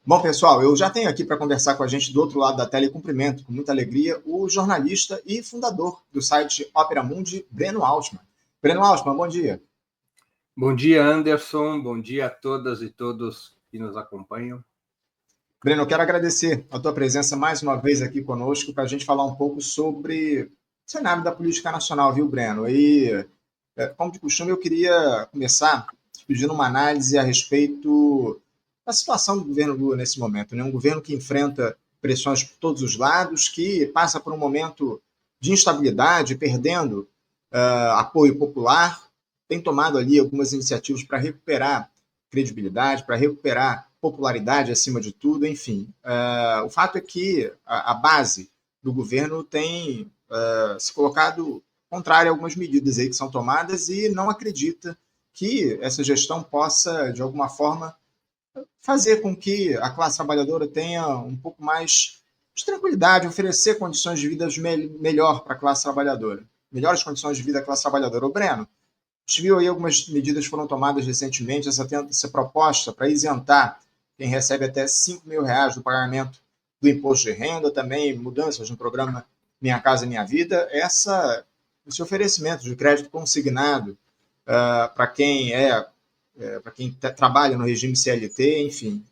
Bom, pessoal, eu já tenho aqui para conversar com a gente do outro lado da tela e cumprimento com muita alegria o jornalista e fundador do site Opera Mundi, Breno Altman. Breno Altman, bom dia. Bom dia, Anderson. Bom dia a todas e todos que nos acompanham. Breno, eu quero agradecer a tua presença mais uma vez aqui conosco para a gente falar um pouco sobre o cenário da política nacional, viu, Breno? E, como de costume, eu queria começar pedindo uma análise a respeito da situação do governo Lula nesse momento, né? Um governo que enfrenta pressões por todos os lados, que passa por um momento de instabilidade, perdendo apoio popular, tem tomado ali algumas iniciativas para recuperar credibilidade, para recuperar popularidade acima de tudo, enfim. O fato é que a base do governo tem se colocado contrária a algumas medidas aí que são tomadas e não acredita que essa gestão possa, de alguma forma, fazer com que a classe trabalhadora tenha um pouco mais de tranquilidade, oferecer condições de vida melhor para a classe trabalhadora, melhores condições de vida à classe trabalhadora. O Breno, a gente viu aí algumas medidas que foram tomadas recentemente, essa proposta para isentar quem recebe até 5 mil reais do pagamento do imposto de renda, também mudanças no programa Minha Casa Minha Vida, esse oferecimento de crédito consignado para quem para quem trabalha no regime CLT, enfim.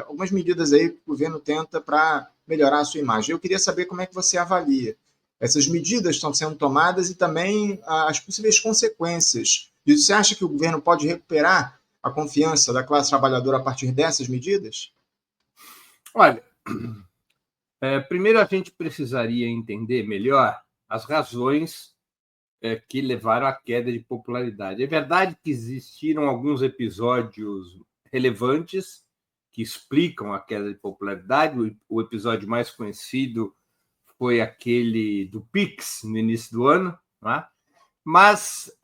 Algumas medidas aí que o governo tenta para melhorar a sua imagem. Eu queria saber como é que você avalia essas medidas que estão sendo tomadas e também as possíveis consequências. E você acha que o governo pode recuperar a confiança da classe trabalhadora a partir dessas medidas? Olha, primeiro a gente precisaria entender melhor as razões que levaram à queda de popularidade. É verdade que existiram alguns episódios relevantes que explicam a queda de popularidade. O episódio mais conhecido foi aquele do Pix, no início do ano, não é? Mas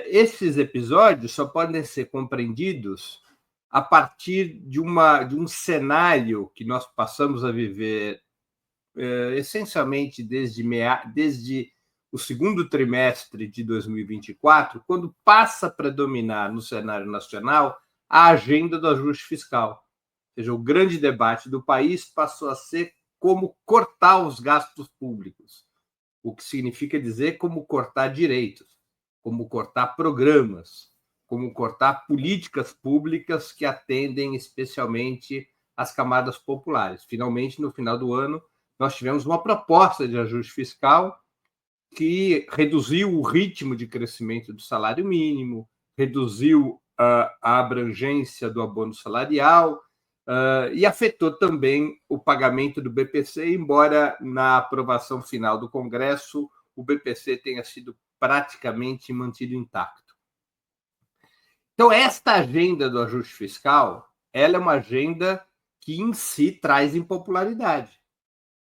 esses episódios só podem ser compreendidos a partir de um cenário que nós passamos a viver essencialmente desde o segundo trimestre de 2024, quando passa a predominar no cenário nacional a agenda do ajuste fiscal. Ou seja, o grande debate do país passou a ser como cortar os gastos públicos, o que significa dizer como cortar direitos, como cortar programas, como cortar políticas públicas que atendem especialmente as camadas populares. Finalmente, no final do ano, nós tivemos uma proposta de ajuste fiscal que reduziu o ritmo de crescimento do salário mínimo, reduziu a abrangência do abono salarial e afetou também o pagamento do BPC, embora na aprovação final do Congresso o BPC tenha sido praticamente mantido intacto. Então, esta agenda do ajuste fiscal, ela é uma agenda que em si traz impopularidade.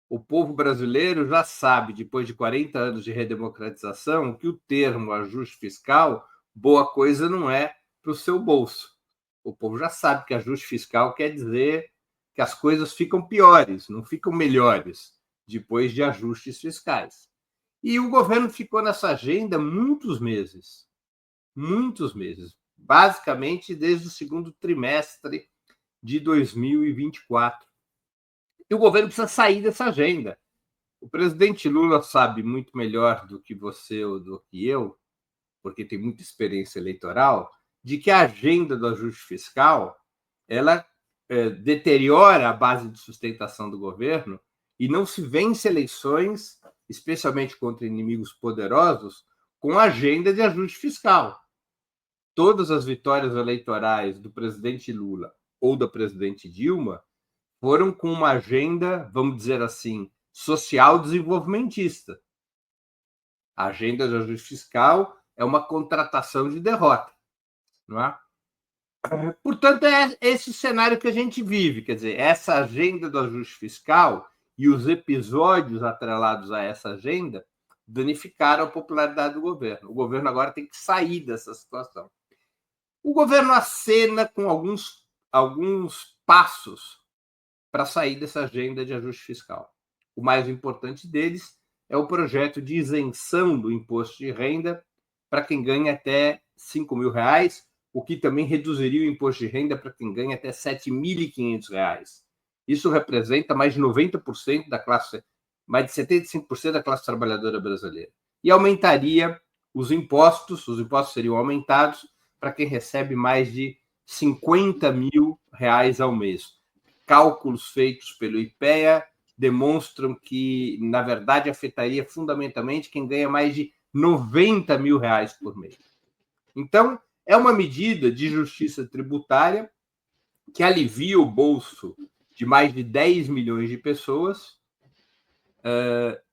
O povo brasileiro já sabe, depois de 40 anos de redemocratização, que o termo ajuste fiscal, boa coisa não é para o seu bolso. O povo já sabe que ajuste fiscal quer dizer que as coisas ficam piores, não ficam melhores, depois de ajustes fiscais. E o governo ficou nessa agenda muitos meses, basicamente desde o segundo trimestre de 2024. E o governo precisa sair dessa agenda. O presidente Lula sabe muito melhor do que você ou do que eu, porque tem muita experiência eleitoral, de que a agenda do ajuste fiscal ela deteriora a base de sustentação do governo e não se vence eleições, especialmente contra inimigos poderosos, com a agenda de ajuste fiscal. Todas as vitórias eleitorais do presidente Lula ou da presidente Dilma foram com uma agenda, vamos dizer assim, social desenvolvimentista. A agenda de ajuste fiscal é uma contratação de derrota, não é? Portanto, é esse o cenário que a gente vive, quer dizer, essa agenda do ajuste fiscal e os episódios atrelados a essa agenda danificaram a popularidade do governo. O governo agora tem que sair dessa situação. O governo acena com alguns passos para sair dessa agenda de ajuste fiscal. O mais importante deles é o projeto de isenção do imposto de renda para quem ganha até 5 mil reais, o que também reduziria o imposto de renda para quem ganha até R$ 7.500. Isso representa mais de 90% da classe, mais de 75% da classe trabalhadora brasileira. E aumentaria os impostos seriam aumentados para quem recebe mais de R$ 50 mil ao mês. Cálculos feitos pelo IPEA demonstram que, na verdade, afetaria fundamentalmente quem ganha mais de R$ 90 mil por mês. Então, é uma medida de justiça tributária que alivia o bolso de mais de 10 milhões de pessoas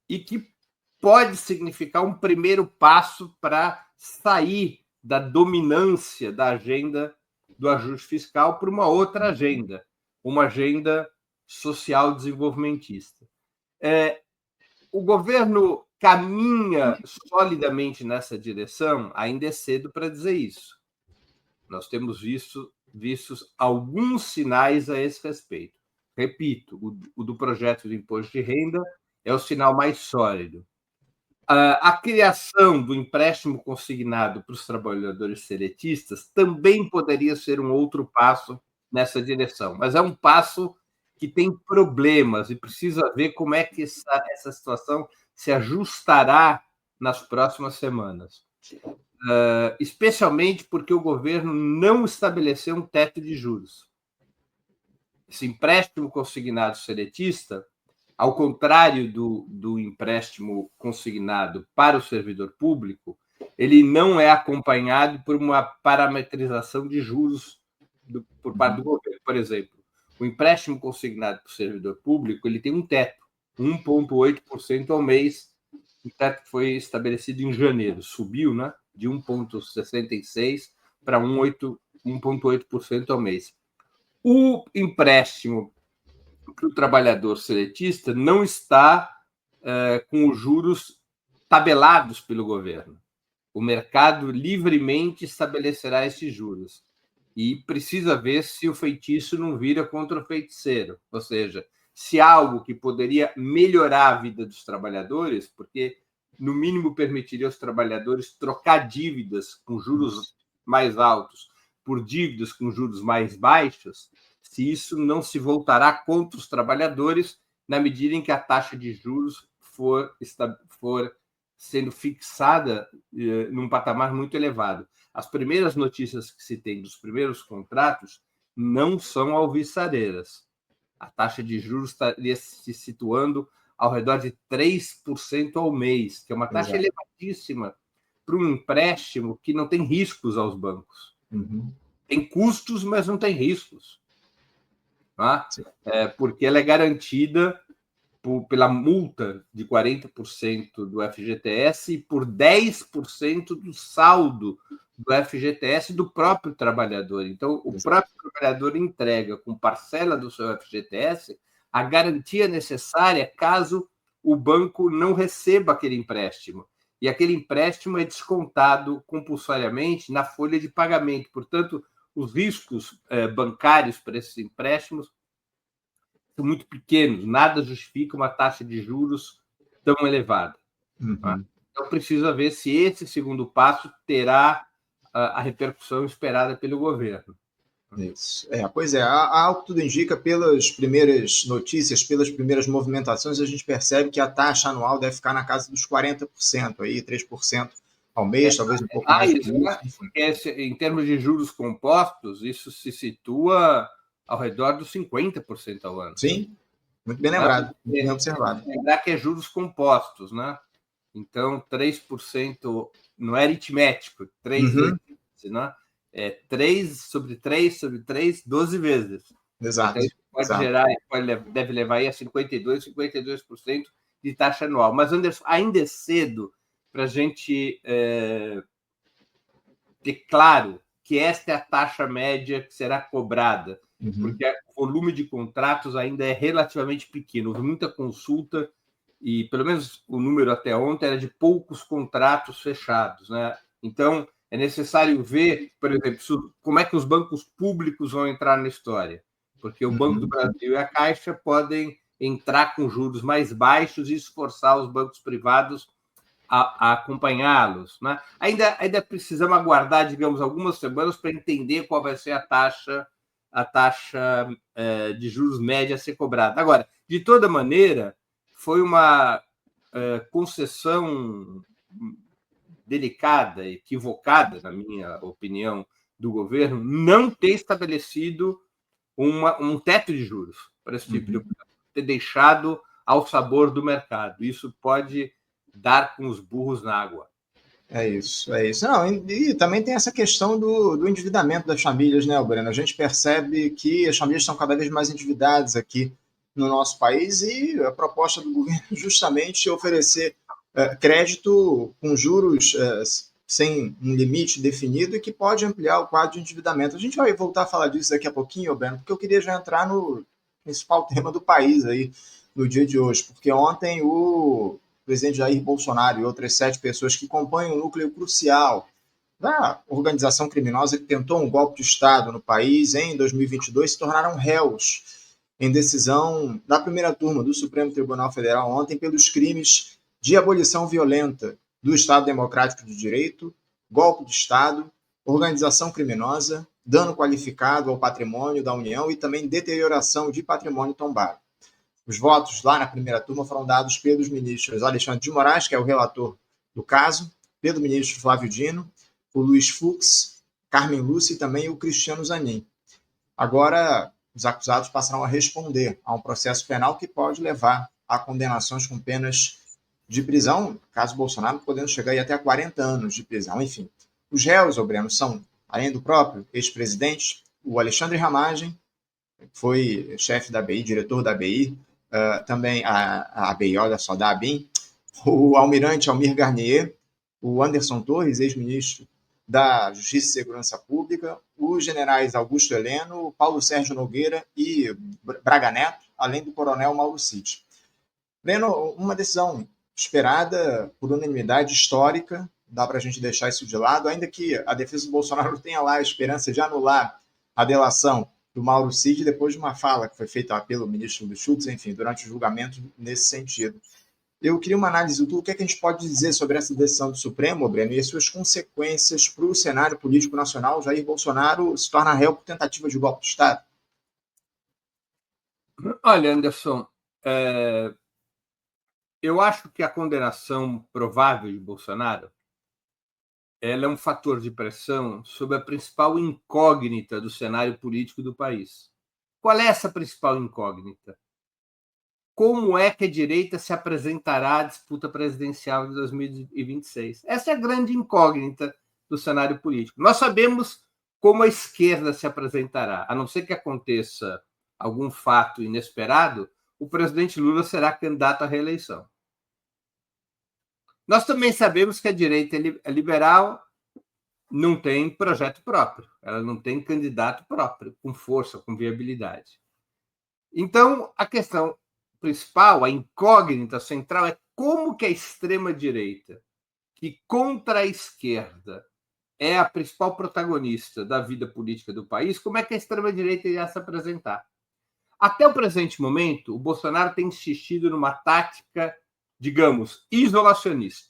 e que pode significar um primeiro passo para sair da dominância da agenda do ajuste fiscal para uma outra agenda, uma agenda social desenvolvimentista. O governo caminha solidamente nessa direção, ainda é cedo para dizer isso. Nós temos visto alguns sinais a esse respeito. Repito, o do projeto de imposto de renda é o sinal mais sólido. A criação do empréstimo consignado para os trabalhadores seletistas também poderia ser um outro passo nessa direção, mas é um passo que tem problemas e precisa ver como é que essa situação se ajustará nas próximas semanas. Especialmente porque o governo não estabeleceu um teto de juros. Esse empréstimo consignado seletista, ao contrário do empréstimo consignado para o servidor público, ele não é acompanhado por uma parametrização de juros por parte do governo. Por exemplo, o empréstimo consignado para o servidor público ele tem um teto, 1,8% ao mês. O teto foi estabelecido em janeiro, subiu, né, de 1,66% para 1,8% ao mês. O empréstimo para o trabalhador seletista não está com os juros tabelados pelo governo. O mercado livremente estabelecerá esses juros. E precisa ver se o feitiço não vira contra o feiticeiro. Ou seja, se algo que poderia melhorar a vida dos trabalhadores, porque, no mínimo, permitiria aos trabalhadores trocar dívidas com juros mais altos por dívidas com juros mais baixos, se isso não se voltará contra os trabalhadores na medida em que a taxa de juros for sendo fixada num patamar muito elevado. As primeiras notícias que se tem dos primeiros contratos não são alvissareiras. A taxa de juros estaria se situando ao redor de 3% ao mês, que é uma taxa elevadíssima para um empréstimo que não tem riscos aos bancos. Tem custos, mas não tem riscos. Tá? Porque ela é garantida pela multa de 40% do FGTS e por 10% do saldo do FGTS do próprio trabalhador. Então, o próprio trabalhador entrega com parcela do seu FGTS a garantia necessária caso o banco não receba aquele empréstimo. E aquele empréstimo é descontado compulsoriamente na folha de pagamento. Portanto, os riscos bancários para esses empréstimos são muito pequenos, nada justifica uma taxa de juros tão elevada. Então, precisa ver se esse segundo passo terá a repercussão esperada pelo governo. Isso. Pois é, ao que tudo indica, pelas primeiras notícias, pelas primeiras movimentações, a gente percebe que a taxa anual deve ficar na casa dos 40%, aí, 3% ao mês, talvez um pouco mais. Em termos de juros compostos, isso se situa ao redor dos 50% ao ano. Sim, muito bem lembrado, muito bem observado. Lembrar que é juros compostos, né? Então, 3% não é aritmético, 3 vezes, né? 3 sobre 3 sobre 3, 12 vezes. Exato. Então, isso deve levar aí a 52% de taxa anual. Mas, Anderson, ainda é cedo para a gente ter claro que esta é a taxa média que será cobrada, porque o volume de contratos ainda é relativamente pequeno. Houve muita consulta e, pelo menos, o número até ontem era de poucos contratos fechados, né? Então, é necessário ver, por exemplo, como é que os bancos públicos vão entrar na história, porque o Banco do Brasil e a Caixa podem entrar com juros mais baixos e esforçar os bancos privados a acompanhá-los, né? Ainda precisamos aguardar, digamos, algumas semanas para entender qual vai ser a taxa de juros média a ser cobrada. Agora, de toda maneira, foi uma concessão delicada, equivocada, na minha opinião, do governo, não ter estabelecido um teto de juros para esse tipo de operação, ter deixado ao sabor do mercado. Isso pode dar com os burros na água. É isso, é isso. Não, e também tem essa questão do endividamento das famílias, né, Breno? A gente percebe que as famílias estão cada vez mais endividadas aqui no nosso país e a proposta do governo é justamente oferecer crédito com juros sem um limite definido e que pode ampliar o quadro de endividamento. A gente vai voltar a falar disso daqui a pouquinho, Breno, porque eu queria já entrar no principal tema do país aí no dia de hoje, porque ontem o presidente Jair Bolsonaro e outras 7 pessoas que compõem um núcleo crucial da organização criminosa que tentou um golpe de Estado no país em 2022 se tornaram réus em decisão da primeira turma do Supremo Tribunal Federal ontem pelos crimes de abolição violenta do Estado Democrático de Direito, golpe de Estado, organização criminosa, dano qualificado ao patrimônio da União e também deterioração de patrimônio tombado. Os votos lá na primeira turma foram dados pelos ministros Alexandre de Moraes, que é o relator do caso, pelo ministro Flávio Dino, o Luiz Fux, Carmen Lúcia e também o Cristiano Zanin. Agora, os acusados passarão a responder a um processo penal que pode levar a condenações com penas de prisão, caso Bolsonaro, podendo chegar aí até a 40 anos de prisão. Enfim, os réus, Breno, são, além do próprio ex-presidente, o Alexandre Ramagem, que foi chefe da ABI, diretor da ABI, também a ABI, olha só, da ABIN, o almirante Almir Garnier, o Anderson Torres, ex-ministro da Justiça e Segurança Pública, os generais Augusto Heleno, Paulo Sérgio Nogueira e Braga Neto, além do coronel Mauro Cid. Breno, uma decisão esperada por unanimidade histórica, dá para a gente deixar isso de lado, ainda que a defesa do Bolsonaro tenha lá a esperança de anular a delação do Mauro Cid depois de uma fala que foi feita pelo ministro Luiz Fux, enfim, durante o julgamento nesse sentido. Eu queria uma análise do que é que a gente pode dizer sobre essa decisão do Supremo, Breno, e as suas consequências para o cenário político nacional. Jair Bolsonaro se torna réu por tentativa de golpe de Estado. Olha, Anderson, eu acho que a condenação provável de Bolsonaro ela é um fator de pressão sobre a principal incógnita do cenário político do país. Qual é essa principal incógnita? Como é que a direita se apresentará à disputa presidencial de 2026? Essa é a grande incógnita do cenário político. Nós sabemos como a esquerda se apresentará. A não ser que aconteça algum fato inesperado, o presidente Lula será candidato à reeleição. Nós também sabemos que a direita liberal não tem projeto próprio, ela não tem candidato próprio, com força, com viabilidade. Então, a questão principal, a incógnita central, é como que a extrema-direita, que contra a esquerda é a principal protagonista da vida política do país, como é que a extrema-direita irá se apresentar? Até o presente momento, o Bolsonaro tem insistido numa tática, digamos, isolacionista.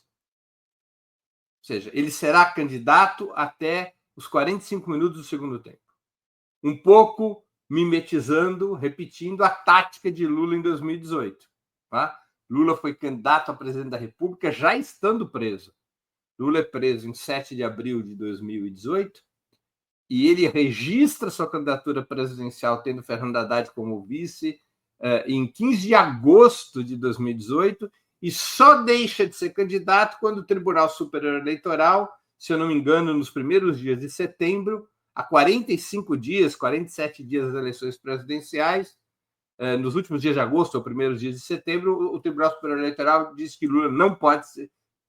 Ou seja, ele será candidato até os 45 minutos do segundo tempo. Um pouco mimetizando, repetindo a tática de Lula em 2018. Tá? Lula foi candidato a presidente da República já estando preso. Lula é preso em 7 de abril de 2018 e ele registra sua candidatura presidencial tendo Fernando Haddad como vice em 15 de agosto de 2018 e só deixa de ser candidato quando o Tribunal Superior Eleitoral, se eu não me engano, nos primeiros dias de setembro, há 45 dias, 47 dias das eleições presidenciais, nos últimos dias de agosto, ou primeiros dias de setembro, o Tribunal Superior Eleitoral diz que Lula não pode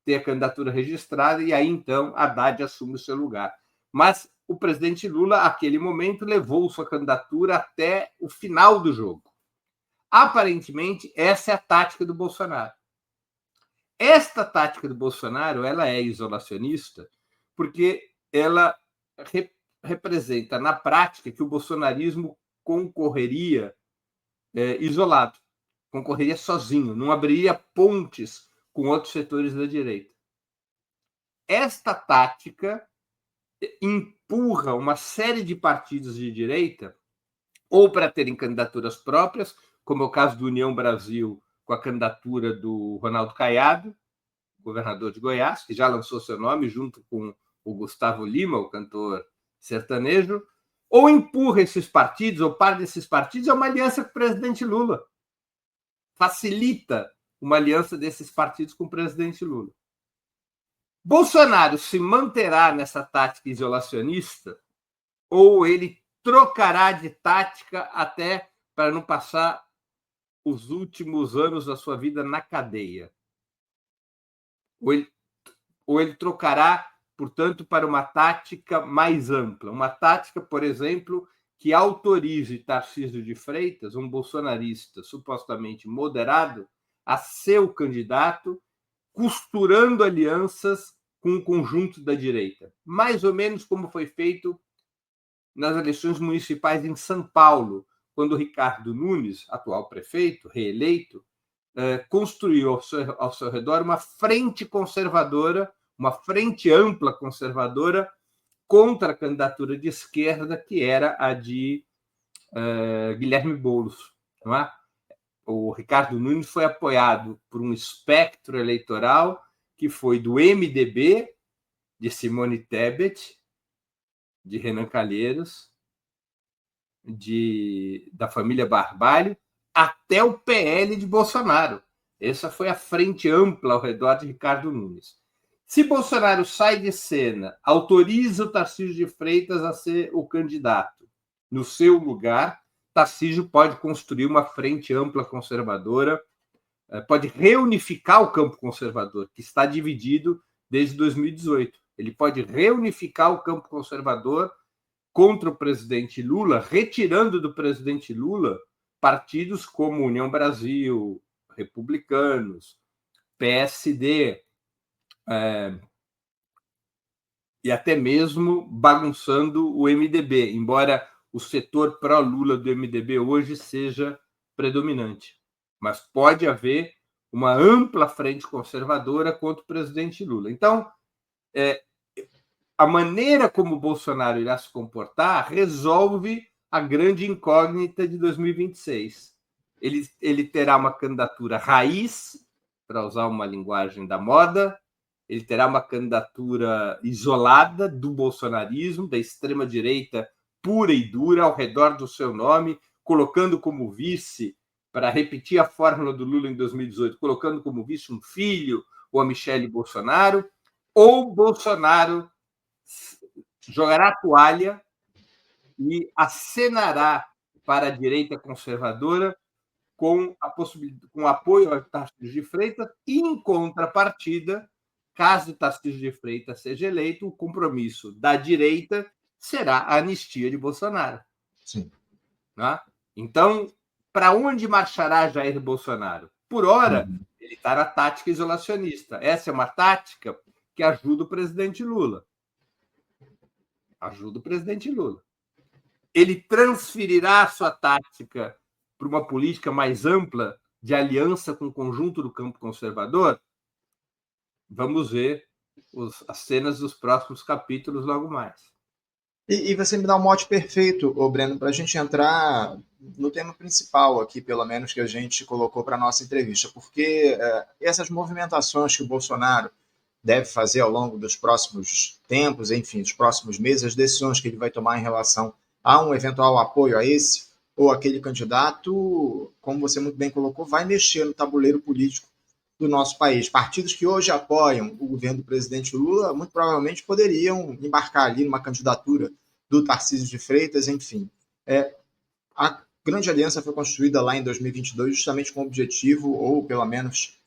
ter a candidatura registrada e aí, então, Haddad assume o seu lugar. Mas o presidente Lula, naquele momento, levou sua candidatura até o final do jogo. Aparentemente, essa é a tática do Bolsonaro. Esta tática do Bolsonaro ela é isolacionista porque ela representa, na prática, que o bolsonarismo concorreria isolado, concorreria sozinho, não abriria pontes com outros setores da direita. esta tática empurra uma série de partidos de direita ou para terem candidaturas próprias, como é o caso do União Brasil, com a candidatura do Ronaldo Caiado, governador de Goiás, que já lançou seu nome junto com o Gustavo Lima, o cantor sertanejo, ou empurra esses partidos, ou parte desses partidos, é uma aliança com o presidente Lula. Facilita uma aliança desses partidos com o presidente Lula. Bolsonaro se manterá nessa tática isolacionista ou ele trocará de tática até para não passar os últimos anos da sua vida na cadeia? Ou ele trocará, portanto, para uma tática mais ampla, uma tática, por exemplo, que autorize Tarcísio de Freitas, um bolsonarista supostamente moderado, a ser o candidato, costurando alianças com o conjunto da direita. Mais ou menos como foi feito nas eleições municipais em São Paulo, quando Ricardo Nunes, atual prefeito, reeleito, construiu ao seu redor uma frente conservadora, uma frente ampla conservadora contra a candidatura de esquerda, que era a de Guilherme Boulos. Não é? O Ricardo Nunes foi apoiado por um espectro eleitoral que foi do MDB, de Simone Tebet, de Renan Calheiros, da família Barbalho, até o PL de Bolsonaro. Essa foi a frente ampla ao redor de Ricardo Nunes. Se Bolsonaro sai de cena, autoriza o Tarcísio de Freitas a ser o candidato no seu lugar, Tarcísio pode construir uma frente ampla conservadora, pode reunificar o campo conservador, que está dividido desde 2018. Ele pode reunificar o campo conservador contra o presidente Lula, retirando do presidente Lula partidos como União Brasil, Republicanos, PSD, e até mesmo bagunçando o MDB, embora o setor pró-Lula do MDB hoje seja predominante. Mas pode haver uma ampla frente conservadora contra o presidente Lula. Então, a maneira como o Bolsonaro irá se comportar resolve a grande incógnita de 2026. Ele terá uma candidatura raiz, para usar uma linguagem da moda, ele terá uma candidatura isolada do bolsonarismo, da extrema-direita pura e dura, ao redor do seu nome, colocando como vice, para repetir a fórmula do Lula em 2018, colocando como vice um filho, ou a Michele Bolsonaro, ou Bolsonaro jogará a toalha e acenará para a direita conservadora com apoio ao Tarcísio de Freitas e, em contrapartida, caso Tarcísio de Freitas seja eleito, o compromisso da direita será a anistia de Bolsonaro. Sim. Né? Então, para onde marchará Jair Bolsonaro? Por hora, ele está na tática isolacionista. Essa é uma tática que ajuda o presidente Lula. Ajuda o presidente Lula. Ele transferirá a sua tática para uma política mais ampla de aliança com o conjunto do campo conservador? Vamos ver as cenas dos próximos capítulos logo mais. E você me dá um mote perfeito, Breno, para a gente entrar no tema principal aqui, pelo menos, que a gente colocou para a nossa entrevista, porque essas movimentações que o Bolsonaro deve fazer ao longo dos próximos tempos, enfim, dos próximos meses, as decisões que ele vai tomar em relação a um eventual apoio a esse ou aquele candidato, como você muito bem colocou, vai mexer no tabuleiro político do nosso país. Partidos que hoje apoiam o governo do presidente Lula, muito provavelmente poderiam embarcar ali numa candidatura do Tarcísio de Freitas, enfim. A grande aliança foi construída lá em 2022 justamente com o objetivo, ou pelo menos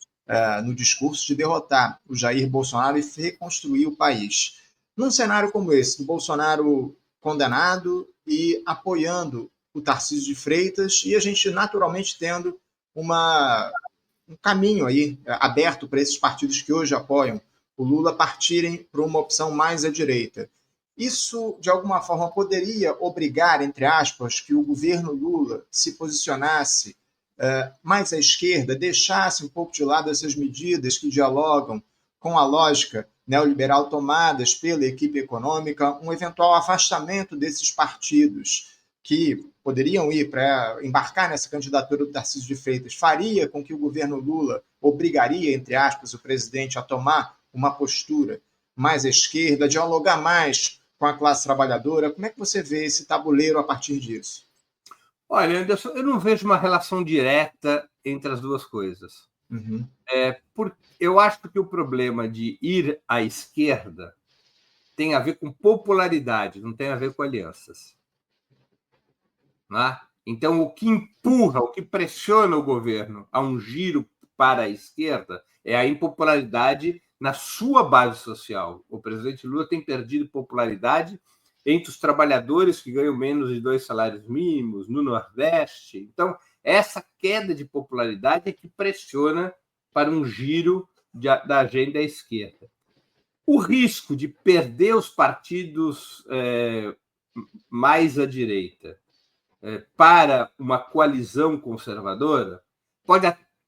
no discurso, de derrotar o Jair Bolsonaro e reconstruir o país. Num cenário como esse, do Bolsonaro condenado e apoiando o Tarcísio de Freitas, e a gente naturalmente tendo um caminho aí aberto para esses partidos que hoje apoiam o Lula partirem para uma opção mais à direita. Isso, de alguma forma, poderia obrigar, entre aspas, que o governo Lula se posicionasse mais à esquerda, deixasse um pouco de lado essas medidas que dialogam com a lógica neoliberal tomadas pela equipe econômica, um eventual afastamento desses partidos que poderiam ir para embarcar nessa candidatura do Tarcísio de Freitas, faria com que o governo Lula obrigaria, entre aspas, o presidente a tomar uma postura mais à esquerda, dialogar mais com a classe trabalhadora? Como é que você vê esse tabuleiro a partir disso? Olha, Anderson, eu não vejo uma relação direta entre as duas coisas. Uhum. Eu acho que o problema de ir à esquerda tem a ver com popularidade, não tem a ver com alianças. Né? Então, o que empurra, o que pressiona o governo a um giro para a esquerda é a impopularidade na sua base social. O presidente Lula tem perdido popularidade entre os trabalhadores que ganham menos de 2 salários mínimos, no Nordeste. Então, essa queda de popularidade é que pressiona para um giro da agenda à esquerda. O risco de perder os partidos mais à direita para uma coalizão conservadora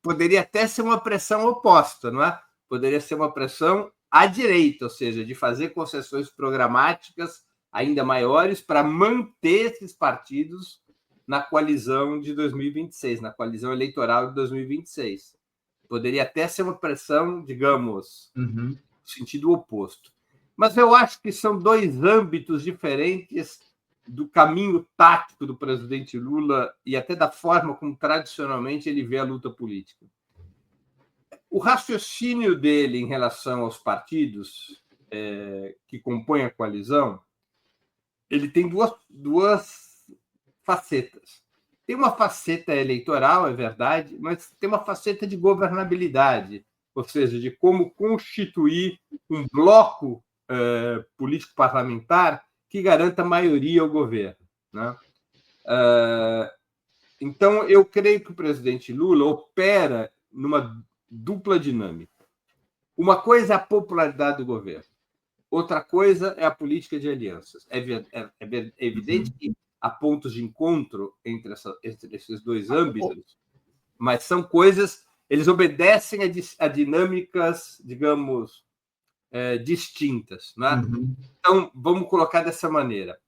poderia até ser uma pressão oposta, não é? Poderia ser uma pressão à direita, ou seja, de fazer concessões programáticas ainda maiores para manter esses partidos na coalizão de 2026, na coalizão eleitoral de 2026. Poderia até ser uma pressão, digamos, no sentido oposto. Mas eu acho que são dois âmbitos diferentes do caminho tático do presidente Lula e até da forma como tradicionalmente ele vê a luta política. O raciocínio dele em relação aos partidos que compõem a coalizão, ele tem duas facetas. Tem uma faceta eleitoral, é verdade, mas tem uma faceta de governabilidade, ou seja, de como constituir um bloco político-parlamentar que garanta maioria ao governo. Né? Então, eu creio que o presidente Lula opera numa dupla dinâmica. Uma coisa é a popularidade do governo, outra coisa é a política de alianças. É evidente que há pontos de encontro entre esses dois âmbitos, mas são coisas, eles obedecem a dinâmicas, digamos, distintas. Né? Então, vamos colocar dessa maneira.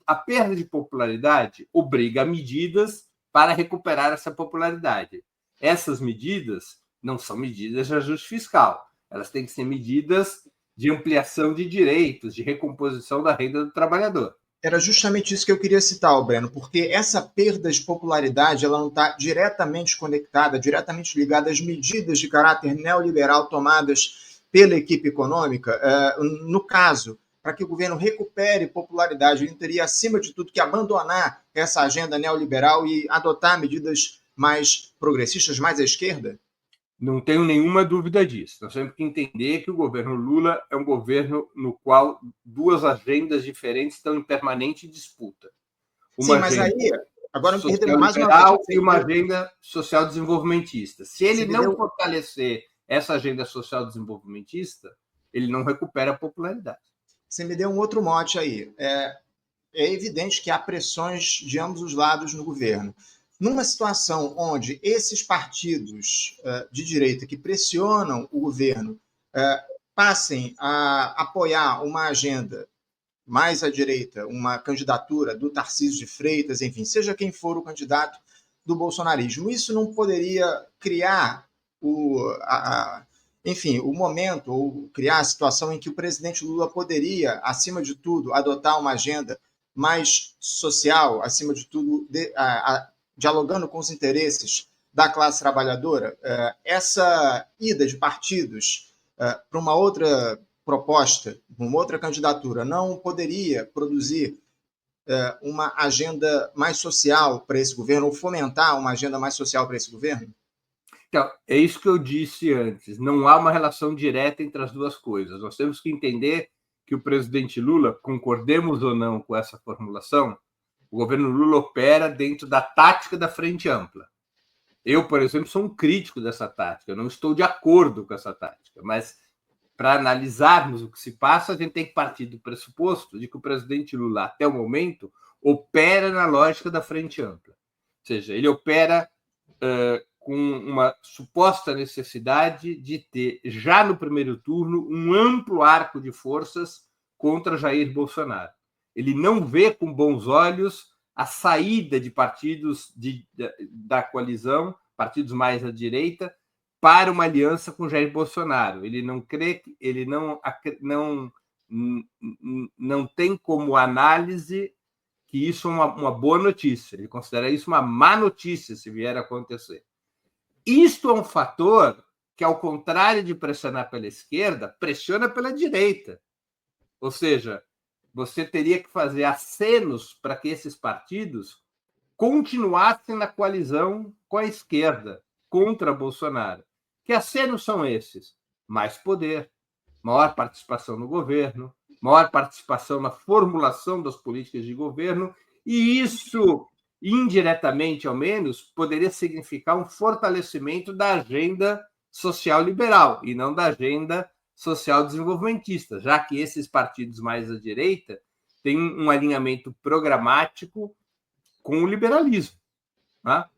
A perda de popularidade obriga a medidas para recuperar essa popularidade. Essas medidas não são medidas de ajuste fiscal. Elas têm que ser medidas de ampliação de direitos, de recomposição da renda do trabalhador. Era justamente isso que eu queria citar, Breno, porque essa perda de popularidade ela não está diretamente conectada, diretamente ligada às medidas de caráter neoliberal tomadas pela equipe econômica. No caso, para que o governo recupere popularidade, ele teria, acima de tudo, que abandonar essa agenda neoliberal e adotar medidas mais progressistas, mais à esquerda? Não tenho nenhuma dúvida disso. Nós temos que entender que o governo Lula é um governo no qual duas agendas diferentes estão em permanente disputa. Sim, mas aí, agora me perdendo mais uma vez, e uma agenda social desenvolvimentista. Se ele não fortalecer essa agenda social desenvolvimentista, ele não recupera a popularidade. Você me deu um outro mote aí. É evidente que há pressões de ambos os lados no governo. Numa situação onde esses partidos de direita que pressionam o governo passem a apoiar uma agenda mais à direita, uma candidatura do Tarcísio de Freitas, enfim, seja quem for o candidato do bolsonarismo, isso não poderia criar o momento ou criar a situação em que o presidente Lula poderia, acima de tudo, adotar uma agenda mais social, acima de tudo, dialogando com os interesses da classe trabalhadora? Essa ida de partidos para uma outra proposta, uma outra candidatura, não poderia produzir uma agenda mais social para esse governo, ou fomentar uma agenda mais social para esse governo? Então, é isso que eu disse antes. Não há uma relação direta entre as duas coisas. Nós temos que entender que o presidente Lula, concordemos ou não com essa formulação, o governo Lula opera dentro da tática da Frente Ampla. Eu, por exemplo, sou um crítico dessa tática. Eu não estou de acordo com essa tática. Mas, para analisarmos o que se passa, a gente tem que partir do pressuposto de que o presidente Lula, até o momento, opera na lógica da Frente Ampla. Ou seja, ele opera com com uma suposta necessidade de ter, já no primeiro turno, um amplo arco de forças contra Jair Bolsonaro. Ele não vê com bons olhos a saída de partidos da coalizão, partidos mais à direita, para uma aliança com Jair Bolsonaro. Ele não crê, ele não tem como análise que isso é uma boa notícia. Ele considera isso uma má notícia se vier a acontecer. Isto é um fator que, ao contrário de pressionar pela esquerda, pressiona pela direita. Ou seja, você teria que fazer acenos para que esses partidos continuassem na coalizão com a esquerda contra Bolsonaro. Que acenos são esses? Mais poder, maior participação no governo, maior participação na formulação das políticas de governo, e isso, indiretamente ao menos, poderia significar um fortalecimento da agenda social liberal e não da agenda social desenvolvimentista, já que esses partidos mais à direita têm um alinhamento programático com o liberalismo. Tá?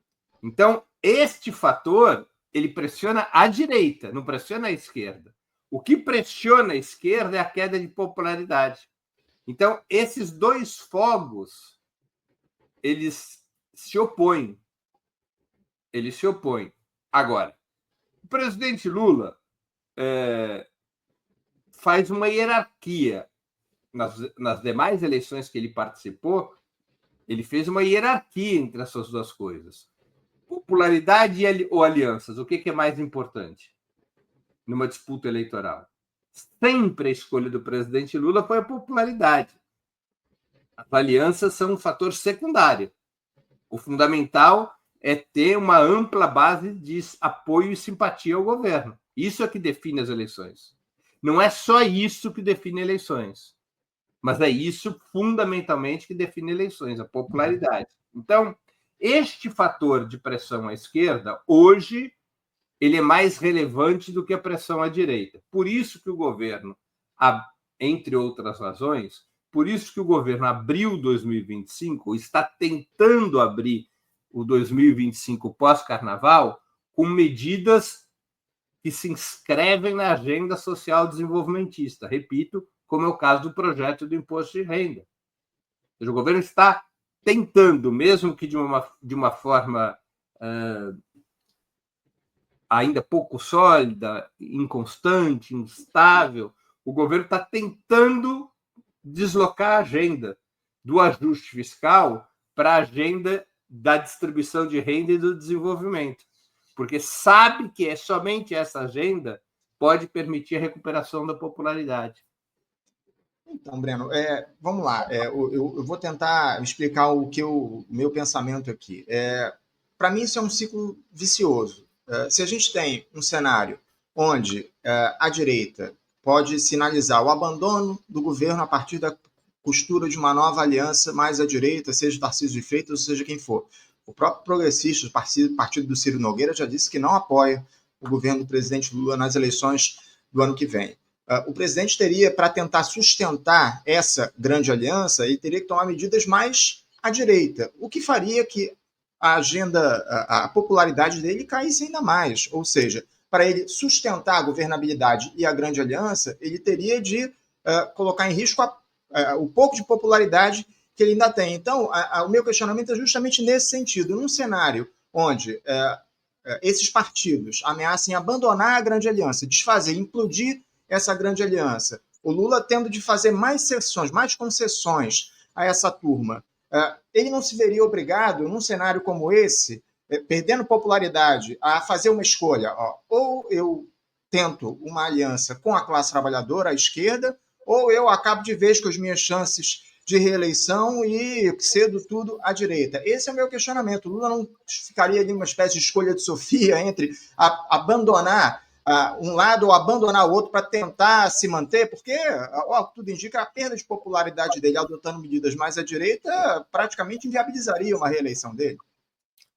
Então, este fator ele pressiona a direita, não pressiona a esquerda. O que pressiona a esquerda é a queda de popularidade. Então, esses dois fogos, eles se opõem. Eles se opõem. Agora, o presidente Lula faz uma hierarquia. Nas demais eleições que ele participou, ele fez uma hierarquia entre essas duas coisas. Popularidade ou alianças? O que é mais importante numa disputa eleitoral? Sempre a escolha do presidente Lula foi a popularidade. As alianças são um fator secundário. O fundamental é ter uma ampla base de apoio e simpatia ao governo. Isso é que define as eleições. Não é só isso que define eleições, mas é isso fundamentalmente que define eleições, a popularidade. Então, este fator de pressão à esquerda, hoje, ele é mais relevante do que a pressão à direita. Por isso que o governo, entre outras razões, por isso que o governo abriu 2025, está tentando abrir o 2025 pós-carnaval com medidas que se inscrevem na agenda social desenvolvimentista. Repito, como é o caso do projeto do imposto de renda. Ou seja, o governo está tentando, mesmo que de uma forma ainda pouco sólida, inconstante, instável, o governo está tentando deslocar a agenda do ajuste fiscal para a agenda da distribuição de renda e do desenvolvimento, porque sabe que é somente essa agenda pode permitir a recuperação da popularidade. Então, Breno, vamos lá. Eu vou tentar explicar o meu pensamento aqui. Para mim, isso é um ciclo vicioso. Se a gente tem um cenário onde a direita pode sinalizar o abandono do governo a partir da costura de uma nova aliança mais à direita, seja Tarcísio de Freitas, ou seja quem for. O próprio progressista, o partido do Ciro Nogueira, já disse que não apoia o governo do presidente Lula nas eleições do ano que vem. O presidente teria, para tentar sustentar essa grande aliança, ele teria que tomar medidas mais à direita, o que faria que a popularidade dele caísse ainda mais. Ou seja, para ele sustentar a governabilidade e a grande aliança, ele teria de colocar em risco o pouco de popularidade que ele ainda tem. Então, o meu questionamento é justamente nesse sentido. Num cenário onde esses partidos ameacem abandonar a grande aliança, desfazer, implodir essa grande aliança, o Lula tendo de fazer mais cessões, mais concessões a essa turma, ele não se veria obrigado, num cenário como esse, perdendo popularidade, a fazer uma escolha. Ou eu tento uma aliança com a classe trabalhadora, à esquerda, ou eu acabo de vez com as minhas chances de reeleição e cedo tudo à direita. Esse é o meu questionamento. O Lula não ficaria ali uma espécie de escolha de Sofia entre abandonar um lado ou abandonar o outro para tentar se manter, porque, tudo indica, a perda de popularidade dele adotando medidas mais à direita praticamente inviabilizaria uma reeleição dele.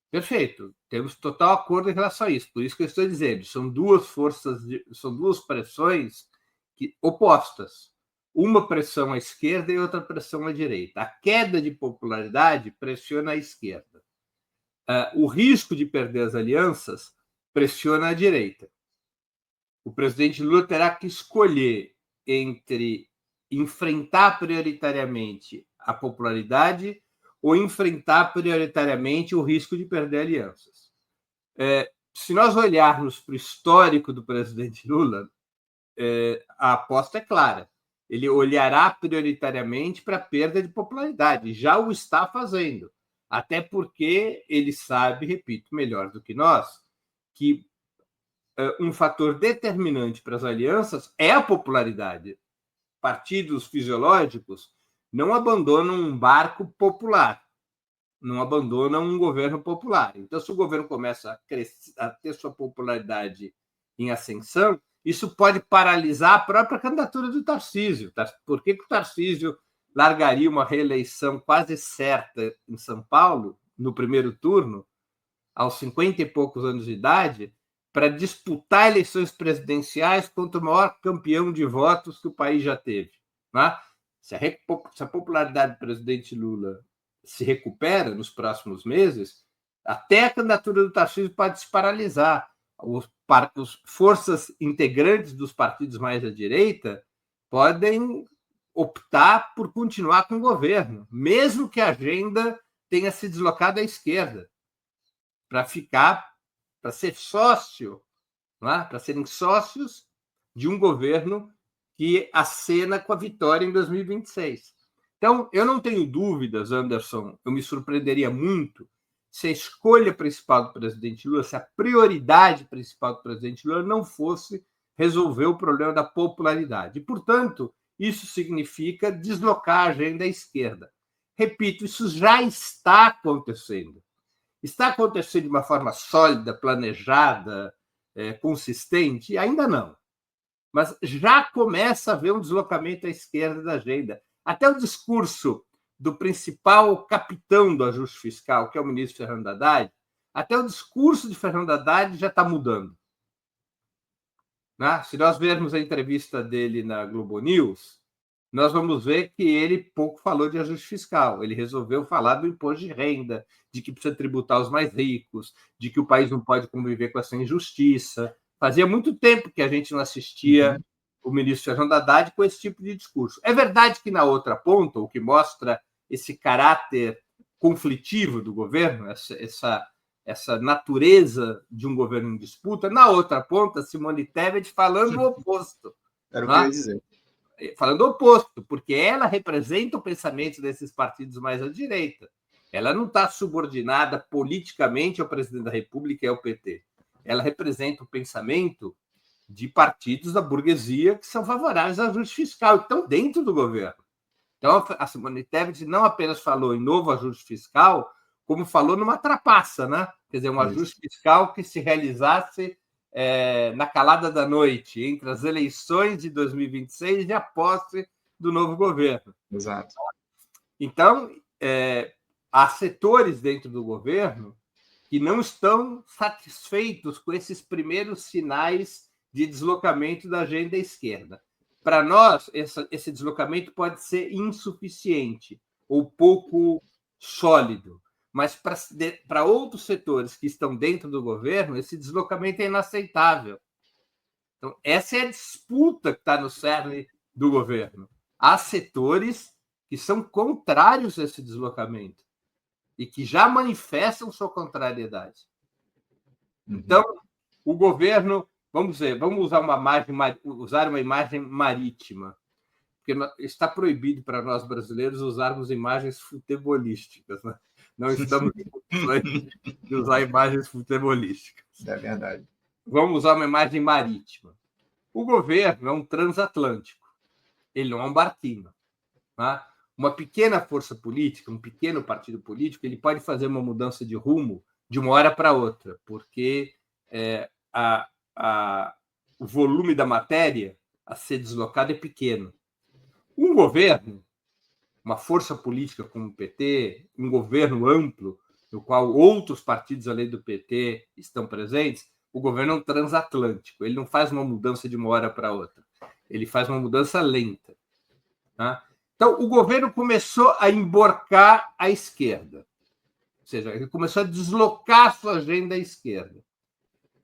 Perfeito. Temos total acordo em relação a isso. Por isso que eu estou dizendo, são duas forças, são duas pressões opostas. Uma pressão à esquerda e outra pressão à direita. A queda de popularidade pressiona a esquerda. o risco de perder as alianças pressiona a direita. O presidente Lula terá que escolher entre enfrentar prioritariamente a popularidade ou enfrentar prioritariamente o risco de perder alianças. Se nós olharmos para o histórico do presidente Lula, a aposta é clara. Ele olhará prioritariamente para a perda de popularidade. Já o está fazendo. Até porque ele sabe, repito, melhor do que nós, que um fator determinante para as alianças é a popularidade. Partidos fisiológicos não abandonam um barco popular, não abandonam um governo popular. Então, se o governo começa a ter sua popularidade em ascensão, isso pode paralisar a própria candidatura do Tarcísio. Por que o Tarcísio largaria uma reeleição quase certa em São Paulo, no primeiro turno, aos 50 e poucos anos de idade, para disputar eleições presidenciais contra o maior campeão de votos que o país já teve? Né? Se a popularidade do presidente Lula se recupera nos próximos meses, até a candidatura do Tarcísio pode se paralisar. As forças integrantes dos partidos mais à direita podem optar por continuar com o governo, mesmo que a agenda tenha se deslocado à esquerda, para ser sócio, para serem sócios de um governo que acena com a vitória em 2026. Então, eu não tenho dúvidas, Anderson, eu me surpreenderia muito se a escolha principal do presidente Lula, se a prioridade principal do presidente Lula não fosse resolver o problema da popularidade. E, portanto, isso significa deslocar a agenda à esquerda. Repito, isso já está acontecendo. Está acontecendo de uma forma sólida, planejada, consistente? Ainda não. Mas já começa a haver um deslocamento à esquerda da agenda. Até o discurso do principal capitão do ajuste fiscal, que é o ministro Fernando Haddad, até o discurso de Fernando Haddad já está mudando. Né? Se nós vermos a entrevista dele na Globo News, nós vamos ver que ele pouco falou de ajuste fiscal. Ele resolveu falar do imposto de renda, de que precisa tributar os mais ricos, de que o país não pode conviver com essa injustiça. Fazia muito tempo que a gente não assistia o ministro Fernando Haddad com esse tipo de discurso. É verdade que na outra ponta, o que mostra esse caráter conflitivo do governo, essa natureza de um governo em disputa, na outra ponta, Simone Tebet falando o oposto. Era o que eu ia dizer. Falando o oposto, porque ela representa o pensamento desses partidos mais à direita. Ela não está subordinada politicamente ao presidente da República e ao PT. Ela representa o pensamento de partidos da burguesia que são favoráveis ao ajuste fiscal, que estão dentro do governo. Então, a Simone Tebet não apenas falou em novo ajuste fiscal, como falou numa trapaça, né? Quer dizer, um ajuste fiscal que se realizasse na calada da noite, entre as eleições de 2026 e a posse do novo governo. Exato. Então, há setores dentro do governo que não estão satisfeitos com esses primeiros sinais de deslocamento da agenda à esquerda. Para nós, esse deslocamento pode ser insuficiente ou pouco sólido, mas para outros setores que estão dentro do governo, esse deslocamento é inaceitável. Então, essa é a disputa que está no cerne do governo. Há setores que são contrários a esse deslocamento e que já manifestam sua contrariedade. Então, o governo, vamos usar uma imagem marítima, porque está proibido para nós brasileiros usarmos imagens futebolísticas, né? Não estamos em condições de usar imagens futebolísticas. É verdade. Vamos usar uma imagem marítima. O governo é um transatlântico. Ele não é um barquinho. Tá? Uma pequena força política, um pequeno partido político, ele pode fazer uma mudança de rumo de uma hora para outra, porque o volume da matéria a ser deslocada é pequeno. Um governo, uma força política como o PT, um governo amplo, no qual outros partidos além do PT estão presentes, o governo é um transatlântico. Ele não faz uma mudança de uma hora para outra. Ele faz uma mudança lenta. Tá? Então, o governo começou a emborcar à esquerda. seja, ele começou a deslocar sua agenda à esquerda.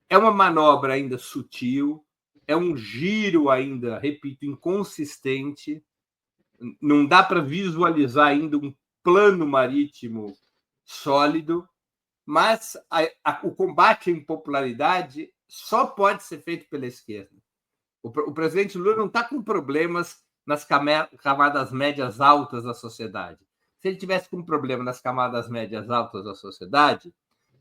É uma manobra ainda sutil, é um giro ainda, repito, inconsistente, não dá para visualizar ainda um plano marítimo sólido, mas o combate à impopularidade só pode ser feito pela esquerda. O presidente Lula não está com problemas nas camadas médias altas da sociedade. Se ele tivesse com problema nas camadas médias altas da sociedade,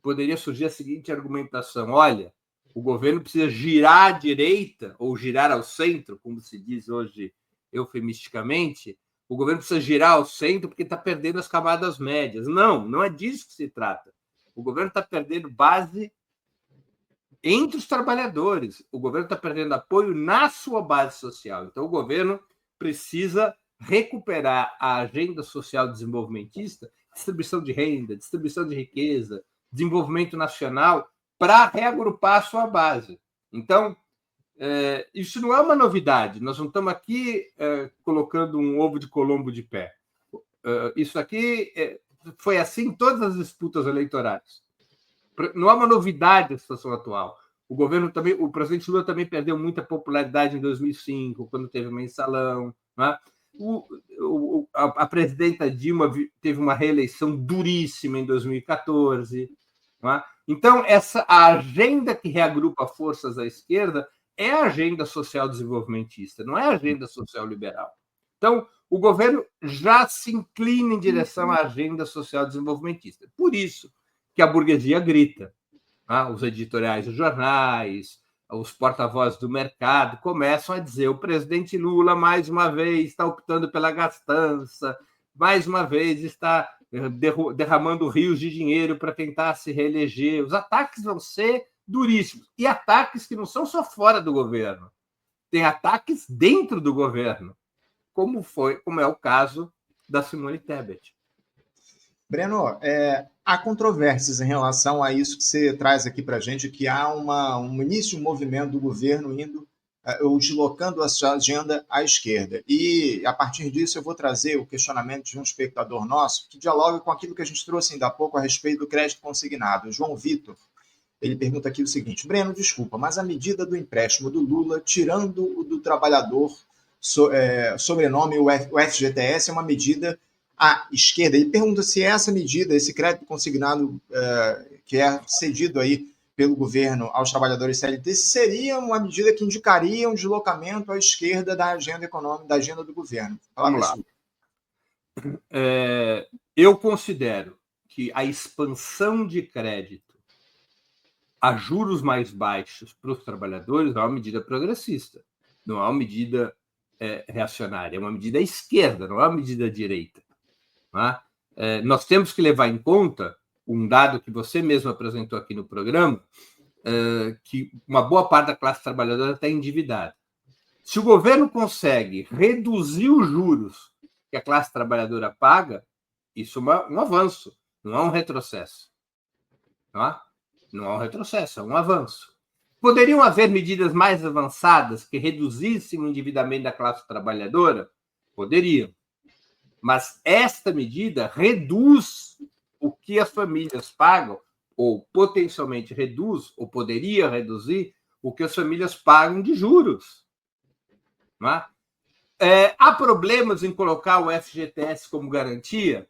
poderia surgir a seguinte argumentação: olha, o governo precisa girar à direita ou girar ao centro, como se diz hoje eufemisticamente, o governo precisa girar ao centro porque está perdendo as camadas médias. Não, não é disso que se trata. O governo está perdendo base entre os trabalhadores. O governo está perdendo apoio na sua base social. Então, o governo precisa recuperar a agenda social desenvolvimentista, distribuição de renda, distribuição de riqueza, desenvolvimento nacional, para reagrupar a sua base. Então, isso não é uma novidade. Nós não estamos aqui colocando um ovo de Colombo de pé. Isso aqui foi assim em todas as disputas eleitorais. Não é uma novidade a situação atual. O presidente Lula também perdeu muita popularidade em 2005, quando teve o mensalão. Né? A presidenta Dilma teve uma reeleição duríssima em 2014. Né? Então, a agenda que reagrupa forças à esquerda é a agenda social desenvolvimentista, não é a agenda social liberal. Então, o governo já se inclina em direção à agenda social desenvolvimentista. Por isso que a burguesia grita. Os editoriais dos jornais, os porta-vozes do mercado começam a dizer: o presidente Lula, mais uma vez, está optando pela gastança, mais uma vez está derramando rios de dinheiro para tentar se reeleger. Os ataques vão ser duríssimos. E ataques que não são só fora do governo. Tem ataques dentro do governo, como é o caso da Simone Tebet. Breno, há controvérsias em relação a isso que você traz aqui para a gente, que há um início de um movimento do governo indo ou deslocando a sua agenda à esquerda. E, a partir disso, eu vou trazer o questionamento de um espectador nosso que dialoga com aquilo que a gente trouxe ainda há pouco a respeito do crédito consignado. O João Vitor, ele pergunta aqui o seguinte: Breno, desculpa, mas a medida do empréstimo do Lula, tirando o do trabalhador, sobrenome o FGTS, é uma medida à esquerda. Ele pergunta se essa medida, esse crédito consignado que é cedido aí pelo governo aos trabalhadores CLT, seria uma medida que indicaria um deslocamento à esquerda da agenda econômica, da agenda do governo. Vamos lá. Eu considero que a expansão de crédito a juros mais baixos para os trabalhadores é uma medida progressista, não é uma medida reacionária, é uma medida à esquerda, não é uma medida à direita. Nós temos que levar em conta um dado que você mesmo apresentou aqui no programa, que uma boa parte da classe trabalhadora está endividada. Se o governo consegue reduzir os juros que a classe trabalhadora paga, isso é um avanço, não é um retrocesso. Não é um retrocesso, é um avanço. Poderiam haver medidas mais avançadas que reduzissem o endividamento da classe trabalhadora? Poderiam. Mas esta medida reduz o que as famílias pagam, ou potencialmente reduz, ou poderia reduzir, o que as famílias pagam de juros. Há problemas em colocar o FGTS como garantia?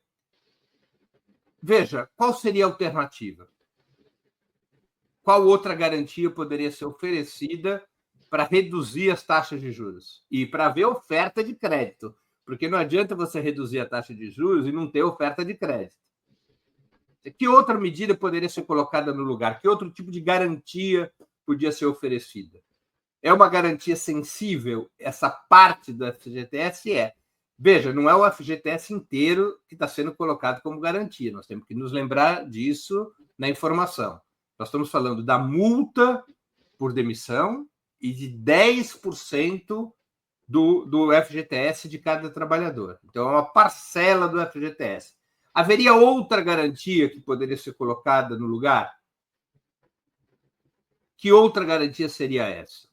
Veja, qual seria a alternativa? Qual outra garantia poderia ser oferecida para reduzir as taxas de juros? E para haver oferta de crédito. Porque não adianta você reduzir a taxa de juros e não ter oferta de crédito. Que outra medida poderia ser colocada no lugar? Que outro tipo de garantia podia ser oferecida? É uma garantia sensível essa parte do FGTS? Veja, não é o FGTS inteiro que está sendo colocado como garantia. Nós temos que nos lembrar disso na informação. Nós estamos falando da multa por demissão e de 10% do FGTS de cada trabalhador. Então, é uma parcela do FGTS. Haveria outra garantia que poderia ser colocada no lugar? Que outra garantia seria essa?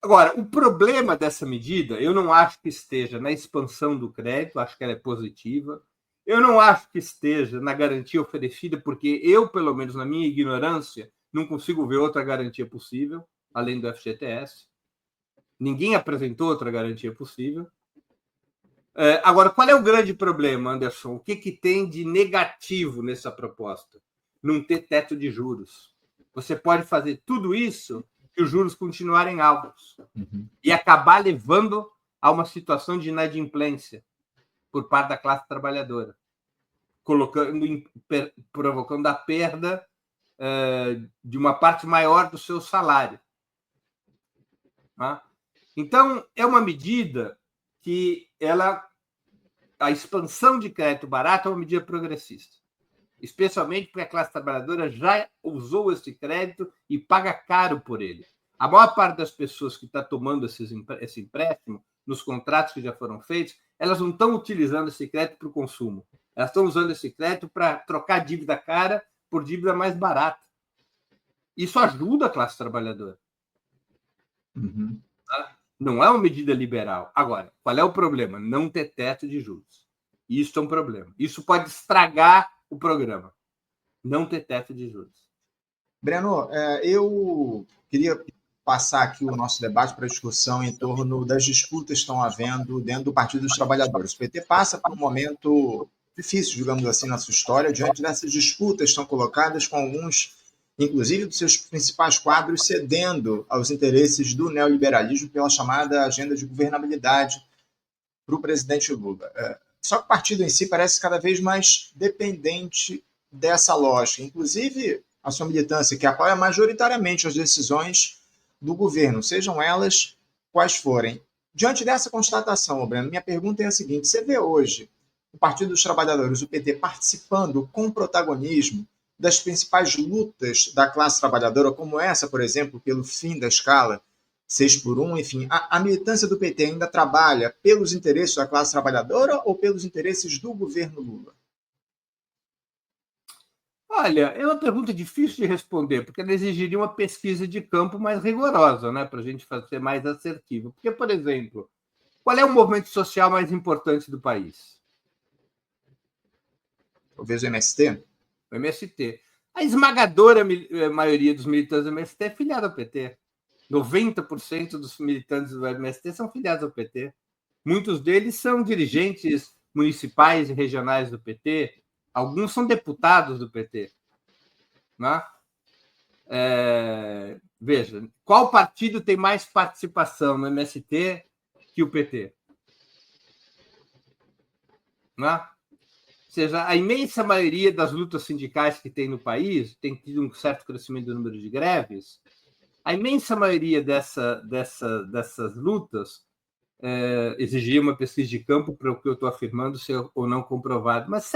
Agora, o problema dessa medida, eu não acho que esteja na expansão do crédito, acho que ela é positiva. Eu não acho que esteja na garantia oferecida, porque eu, pelo menos na minha ignorância, não consigo ver outra garantia possível, além do FGTS. Ninguém apresentou outra garantia possível. Agora, qual é o grande problema, Anderson? O que tem de negativo nessa proposta? Não ter teto de juros. Você pode fazer tudo isso e os juros continuarem altos. E acabar levando a uma situação de inadimplência por parte da classe trabalhadora, provocando a perda de uma parte maior do seu salário. Tá? Então, é uma medida que a expansão de crédito barato é uma medida progressista, especialmente porque a classe trabalhadora já usou esse crédito e paga caro por ele. A maior parte das pessoas que está tomando esse empréstimo, nos contratos que já foram feitos, elas não estão utilizando esse crédito para o consumo. Elas estão usando esse crédito para trocar dívida cara por dívida mais barata. Isso ajuda a classe trabalhadora. Tá? Não é uma medida liberal. Agora, qual é o problema? Não ter teto de juros. Isso é um problema. Isso pode estragar o programa. Não ter teto de juros. Breno, eu queria passar aqui o nosso debate para a discussão em torno das disputas que estão havendo dentro do Partido dos Trabalhadores. O PT passa por um momento difícil, digamos assim, na sua história, diante dessas disputas que estão colocadas com alguns, inclusive dos seus principais quadros, cedendo aos interesses do neoliberalismo pela chamada agenda de governabilidade para o presidente Lula. Só que o partido em si parece cada vez mais dependente dessa lógica, inclusive a sua militância, que apoia majoritariamente as decisões do governo, sejam elas quais forem. Diante dessa constatação, Breno, minha pergunta é a seguinte: você vê hoje o Partido dos Trabalhadores, o PT, participando com protagonismo das principais lutas da classe trabalhadora, como essa, por exemplo, pelo fim da escala 6x1, enfim, a militância do PT ainda trabalha pelos interesses da classe trabalhadora ou pelos interesses do governo Lula? Olha, é uma pergunta difícil de responder, porque ela exigiria uma pesquisa de campo mais rigorosa, né, para a gente ser mais assertivo. Porque, por exemplo, qual é o movimento social mais importante do país? Talvez o MST? O MST. A esmagadora maioria dos militantes do MST é filiada ao PT. 90% dos militantes do MST são filiados ao PT. Muitos deles são dirigentes municipais e regionais do PT. Alguns são deputados do PT. Né? Veja, qual partido tem mais participação no MST que o PT? Né? Ou seja, a imensa maioria das lutas sindicais que tem no país tem tido um certo crescimento do número de greves. A imensa maioria dessas lutas exigiria uma pesquisa de campo para o que eu estou afirmando ser ou não comprovado, mas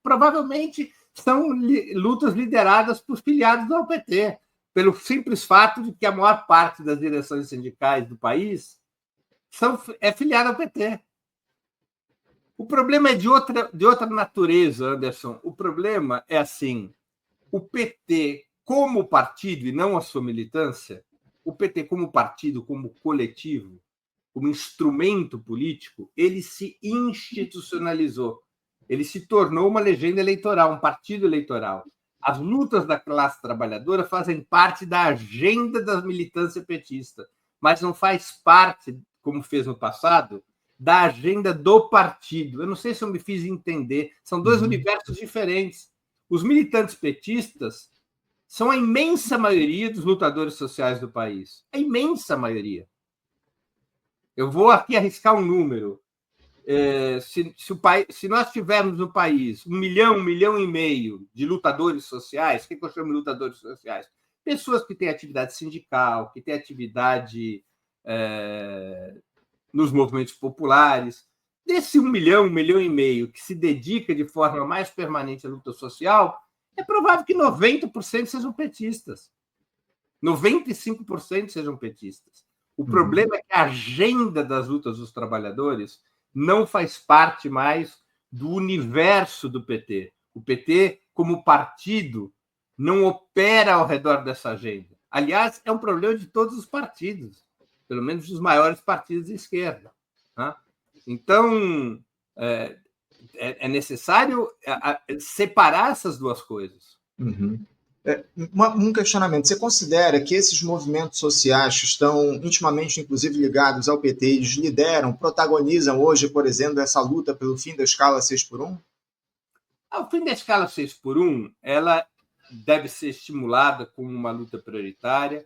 provavelmente são lutas lideradas por filiados ao PT, pelo simples fato de que a maior parte das direções sindicais do país é filiada ao PT. O problema é de outra natureza, Anderson. O problema é assim: o PT, como partido, e não a sua militância, o PT, como partido, como coletivo, como instrumento político, ele se institucionalizou. Ele se tornou uma legenda eleitoral, um partido eleitoral. As lutas da classe trabalhadora fazem parte da agenda da militância petista, mas não faz parte, como fez no passado, da agenda do partido. Eu não sei se eu me fiz entender. São dois universos diferentes. Os militantes petistas são a imensa maioria dos lutadores sociais do país. A imensa maioria. Eu vou aqui arriscar um número. Se nós tivermos no país 1 milhão e meio de lutadores sociais, o que eu chamo de lutadores sociais? Pessoas que têm atividade sindical, que têm atividade nos movimentos populares. Desse 1 milhão e meio que se dedica de forma mais permanente à luta social, é provável que 90% sejam petistas. 95% sejam petistas. O problema é que a agenda das lutas dos trabalhadores não faz parte mais do universo do PT. O PT, como partido, não opera ao redor dessa agenda. Aliás, é um problema de todos os partidos, pelo menos dos maiores partidos de esquerda. Né? Então, é necessário separar essas duas coisas. Uhum. Um questionamento. Você considera que esses movimentos sociais que estão intimamente, inclusive, ligados ao PT, eles lideram, protagonizam hoje, por exemplo, essa luta pelo fim da escala 6x1? O fim da escala 6x1, ela deve ser estimulada como uma luta prioritária,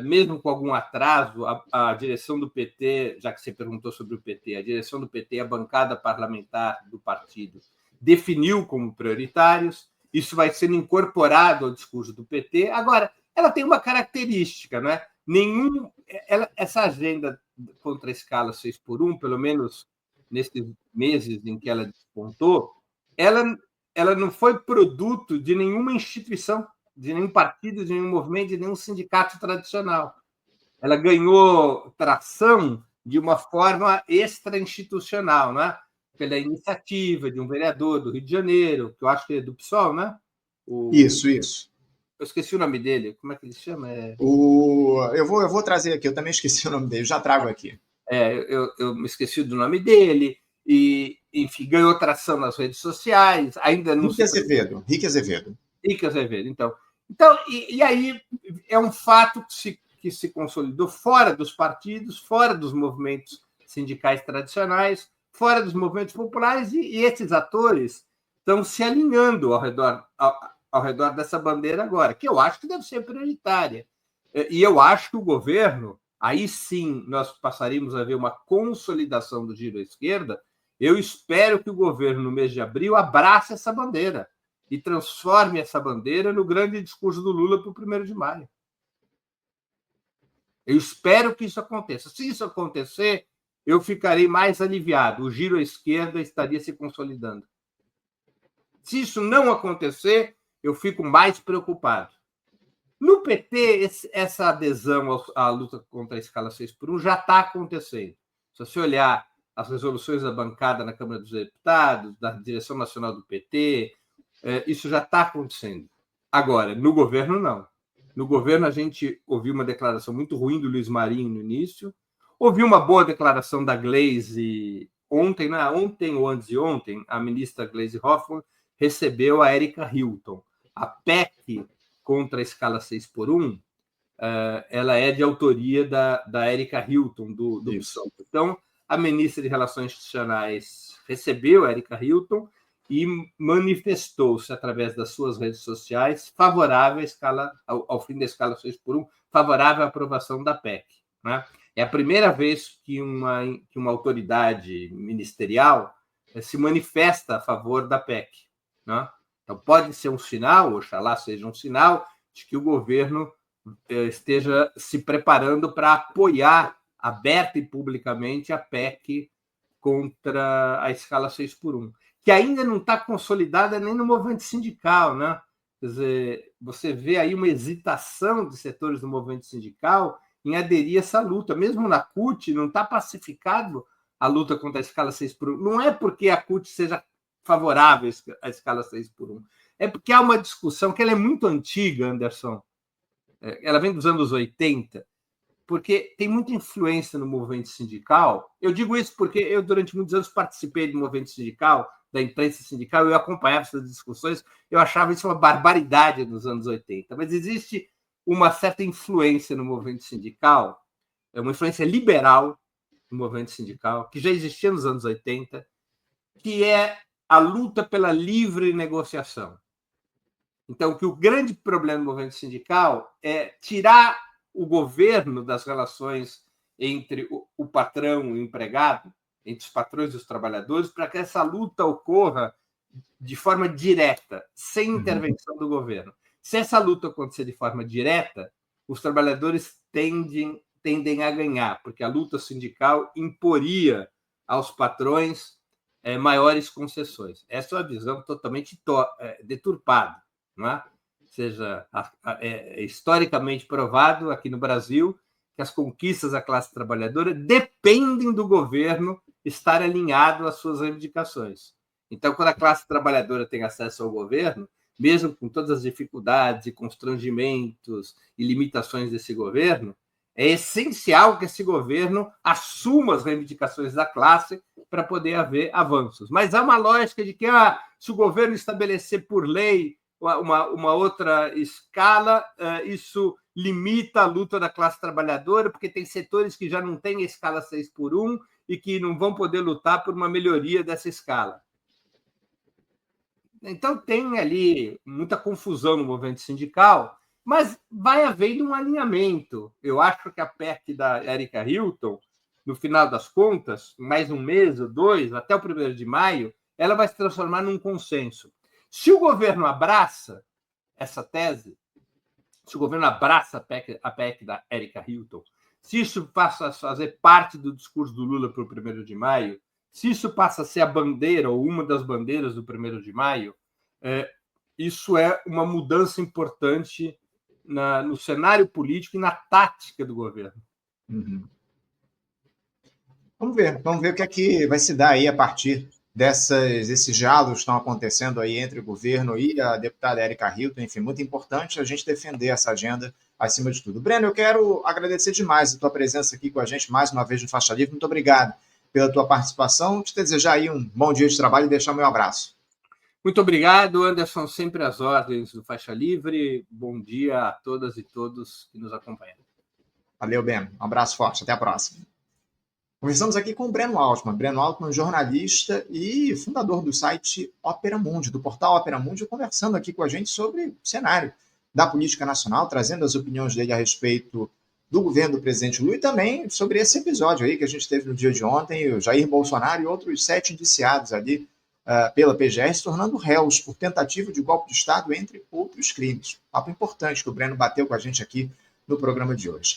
mesmo com algum atraso. A direção do PT, já que você perguntou sobre o PT, a direção do PT, a bancada parlamentar do partido, definiu como prioritários. Isso vai sendo incorporado ao discurso do PT. Agora, ela tem uma característica, né? Essa agenda contra a escala 6x1, pelo menos nesses meses em que ela despontou, ela não foi produto de nenhuma instituição, de nenhum partido, de nenhum movimento, de nenhum sindicato tradicional. Ela ganhou tração de uma forma extra-institucional, né? Pela iniciativa de um vereador do Rio de Janeiro, que eu acho que é do PSOL, né? Isso. Eu esqueci o nome dele. Como é que ele chama? Eu vou trazer aqui, eu também esqueci o nome dele, já trago aqui. Eu me esqueci do nome dele, e, enfim, ganhou tração nas redes sociais, ainda não Rick Azevedo. Rick Azevedo, então e aí é um fato que se consolidou fora dos partidos, fora dos movimentos sindicais tradicionais, fora dos movimentos populares, e esses atores estão se alinhando ao redor dessa bandeira agora, que eu acho que deve ser prioritária. E eu acho que o governo, aí sim nós passaríamos a ver uma consolidação do giro à esquerda. Eu espero que o governo, no mês de abril, abrace essa bandeira e transforme essa bandeira no grande discurso do Lula para o 1º de maio. Eu espero que isso aconteça. Se isso acontecer, eu ficarei mais aliviado. O giro à esquerda estaria se consolidando. Se isso não acontecer, eu fico mais preocupado. No PT, essa adesão à luta contra a escala 6x1 já está acontecendo. Se você olhar as resoluções da bancada na Câmara dos Deputados, da direção nacional do PT, isso já está acontecendo. Agora, no governo, não. No governo, a gente ouviu uma declaração muito ruim do Luiz Marinho no início, ouviu uma boa declaração da Gleisi ontem, né? Ontem ou antes de ontem, a ministra Gleisi Hoffmann recebeu a Erika Hilton. A PEC contra a escala 6x1, ela é de autoria da Erika Hilton, do PSOL. Então, a ministra de Relações Institucionais recebeu a Erika Hilton e manifestou-se, através das suas redes sociais, favorável ao fim da escala 6x1, favorável à aprovação da PEC. Né? É a primeira vez que uma autoridade ministerial se manifesta a favor da PEC. Né? Então, pode ser um sinal, oxalá seja um sinal, de que o governo esteja se preparando para apoiar aberta e publicamente a PEC contra a escala 6x1, que ainda não está consolidada nem no movimento sindical. Né? Quer dizer, você vê aí uma hesitação de setores do movimento sindical em aderir a essa luta. Mesmo na CUT, não está pacificado a luta contra a escala 6x1. Não é porque a CUT seja favorável à escala 6x1. É porque há uma discussão que ela é muito antiga, Anderson. Ela vem dos anos 80, porque tem muita influência no movimento sindical. Eu digo isso porque eu, durante muitos anos, participei do movimento sindical, da imprensa sindical, eu acompanhava essas discussões, eu achava isso uma barbaridade nos anos 80. Mas existe uma certa influência no movimento sindical, uma influência liberal no movimento sindical, que já existia nos anos 80, que é a luta pela livre negociação. Então, que o grande problema do movimento sindical é tirar o governo das relações entre o patrão e o empregado, entre os patrões e os trabalhadores, para que essa luta ocorra de forma direta, sem intervenção do governo. Se essa luta acontecer de forma direta, os trabalhadores tendem a ganhar, porque a luta sindical imporia aos patrões maiores concessões. Essa é uma visão totalmente deturpada. Não é? Ou seja, é historicamente provado aqui no Brasil que as conquistas da classe trabalhadora dependem do governo estar alinhado às suas reivindicações. Então, quando a classe trabalhadora tem acesso ao governo, mesmo com todas as dificuldades e constrangimentos e limitações desse governo, É essencial que esse governo assuma as reivindicações da classe para poder haver avanços. Mas há uma lógica de que, se o governo estabelecer por lei uma outra escala, isso limita a luta da classe trabalhadora, porque tem setores que já não têm a escala 6x1 e que não vão poder lutar por uma melhoria dessa escala. Então, tem ali muita confusão no movimento sindical, mas vai havendo um alinhamento. Eu acho que a PEC da Erika Hilton, no final das contas, mais um mês ou dois, até o 1º de maio, ela vai se transformar num consenso. Se o governo abraça essa tese, se o governo abraça a PEC da Erika Hilton, se isso passa a fazer parte do discurso do Lula para o 1º de maio, se isso passa a ser a bandeira ou uma das bandeiras do 1º de maio, isso é uma mudança importante no cenário político e na tática do governo. Uhum. Vamos ver o que é que vai se dar aí a partir desses diálogos que estão acontecendo aí entre o governo e a deputada Erika Hilton. Enfim, muito importante a gente defender essa agenda acima de tudo. Breno, eu quero agradecer demais a tua presença aqui com a gente mais uma vez no Faixa Livre. Muito obrigado pela tua participação. Te desejar aí um bom dia de trabalho e deixar meu abraço. Muito obrigado, Anderson, sempre às ordens do Faixa Livre. Bom dia a todas e todos que nos acompanham. Valeu, Breno. Um abraço forte. Até a próxima. Conversamos aqui com o Breno Altman. Breno Altman, jornalista e fundador do site Opera Mundi, do portal Opera Mundi, conversando aqui com a gente sobre o cenário da política nacional, trazendo as opiniões dele a respeito do governo do presidente Lula e também sobre esse episódio aí que a gente teve no dia de ontem, o Jair Bolsonaro e outros 7 indiciados ali pela PGR se tornando réus por tentativa de golpe de Estado, entre outros crimes. Papo importante que o Breno bateu com a gente aqui no programa de hoje.